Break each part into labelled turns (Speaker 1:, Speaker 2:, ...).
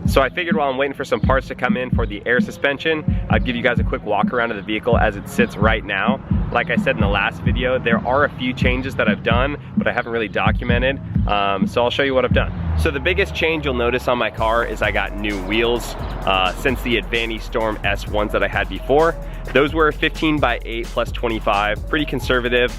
Speaker 1: So I figured while I'm waiting for some parts to come in for the air suspension, I'd give you guys a quick walk around of the vehicle as it sits right now. Like I said in the last video, there are a few changes that I've done, but I haven't really documented. So I'll show you what I've done. So the biggest change you'll notice on my car is I got new wheels since the Advanti Storm S ones that I had before. Those were 15x8 plus 25, pretty conservative,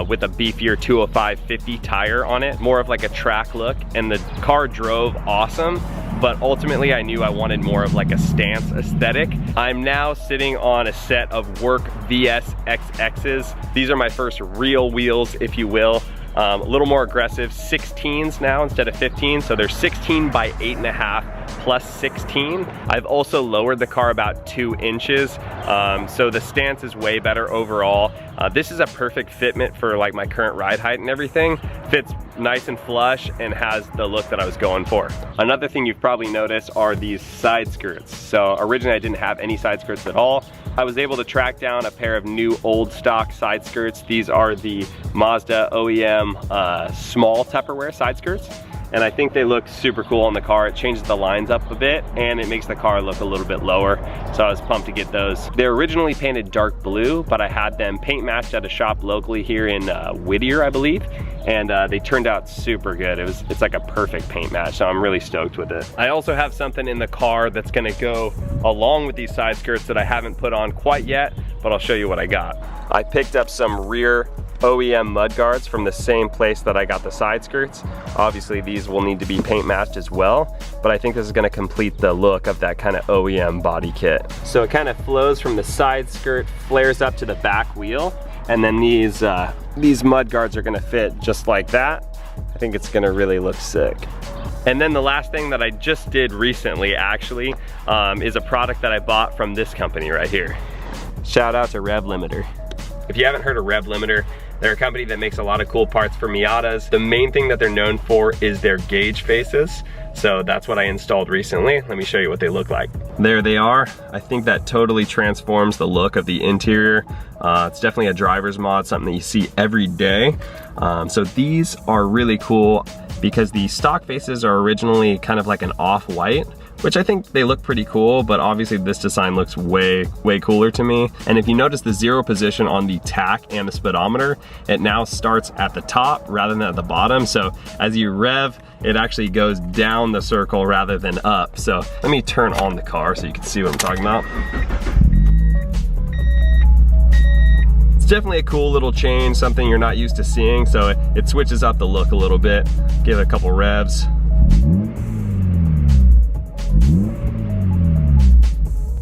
Speaker 1: with a beefier 205/50 tire on it, more of like a track look, and the car drove awesome. But ultimately I knew I wanted more of like a stance aesthetic. I'm now sitting on a set of Work VS XXs. These are my first real wheels, if you will. A little more aggressive, 16s now instead of 15, so they're 16x8.5 plus 16. I've also lowered the car about 2 inches, so the stance is way better overall. This is a perfect fitment for like my current ride height and everything. Fits nice and flush and has the look that I was going for. Another thing you've probably noticed are these side skirts. So originally I didn't have any side skirts at all. I was able to track down a pair of new old stock side skirts. These are the Mazda OEM small Tupperware side skirts. And I think they look super cool on the car. It changes the lines up a bit and it makes the car look a little bit lower. So I was pumped to get those. They're originally painted dark blue, but I had them paint matched at a shop locally here in Whittier, I believe. And they turned out super good. It's like a perfect paint match, so I'm really stoked with it. I also have something in the car that's gonna go along with these side skirts that I haven't put on quite yet, but I'll show you what I got. I picked up some rear OEM mud guards from the same place that I got the side skirts. Obviously these will need to be paint matched as well, but I think this is gonna complete the look of that kind of OEM body kit. So it kind of flows from the side skirt, flares up to the back wheel, and then these mud guards are gonna fit just like that. I think it's gonna really look sick. And then the last thing that I just did recently actually is a product that I bought from this company right here. Shout out to Revlimiter. If you haven't heard of Revlimiter, they're a company that makes a lot of cool parts for Miatas. The main thing that they're known for is their gauge faces. So that's what I installed recently. Let me show you what they look like. There they are. I think that totally transforms the look of the interior. It's definitely a driver's mod, something that you see every day. So these are really cool because the stock faces are originally kind of like an off-white, which I think they look pretty cool, but obviously this design looks way cooler to me. And if you notice the zero position on the tach and the speedometer, it now starts at the top rather than at the bottom. So as you rev, it actually goes down the circle rather than up. So let me turn on the car so you can see what I'm talking about. It's definitely a cool little change, something you're not used to seeing. So it switches up the look a little bit. Give it a couple revs.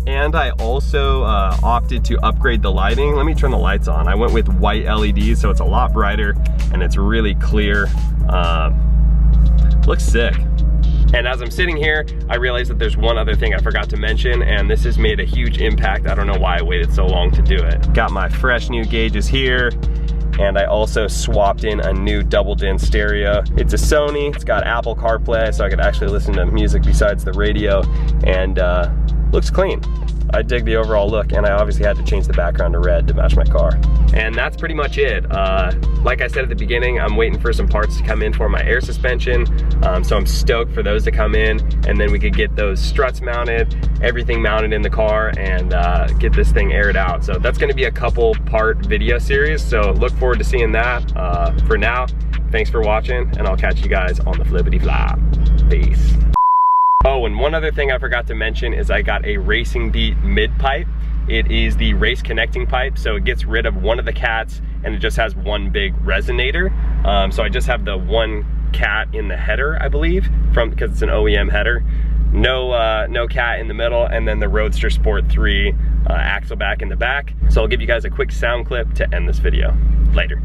Speaker 1: And I also opted to upgrade the lighting. Let me turn the lights on. I went with white LEDs, so it's a lot brighter and it's really clear. Looks sick. And as I'm sitting here, I realized that there's one other thing I forgot to mention, and this has made a huge impact. I don't know why I waited so long to do it. Got my fresh new gauges here, and I also swapped in a new double-din stereo. It's a Sony, it's got Apple CarPlay, so I could actually listen to music besides the radio, and looks clean. I dig the overall look, and I obviously had to change the background to red to match my car. And that's pretty much it. Like I said at the beginning, I'm waiting for some parts to come in for my air suspension, so I'm stoked for those to come in, and then we could get those struts mounted, everything mounted in the car, and get this thing aired out. So that's gonna be a couple part video series, so look forward to seeing that. For now, thanks for watching, and I'll catch you guys on the flippity flop. Peace. Oh, and one other thing I forgot to mention is I got a Racing Beat mid pipe. It is the race connecting pipe, so it gets rid of one of the cats and it just has one big resonator. So I just have the one cat in the header, I believe, because it's an OEM header. No cat in the middle, and then the Roadster Sport 3 axle back in the back. So I'll give you guys a quick sound clip to end this video. Later.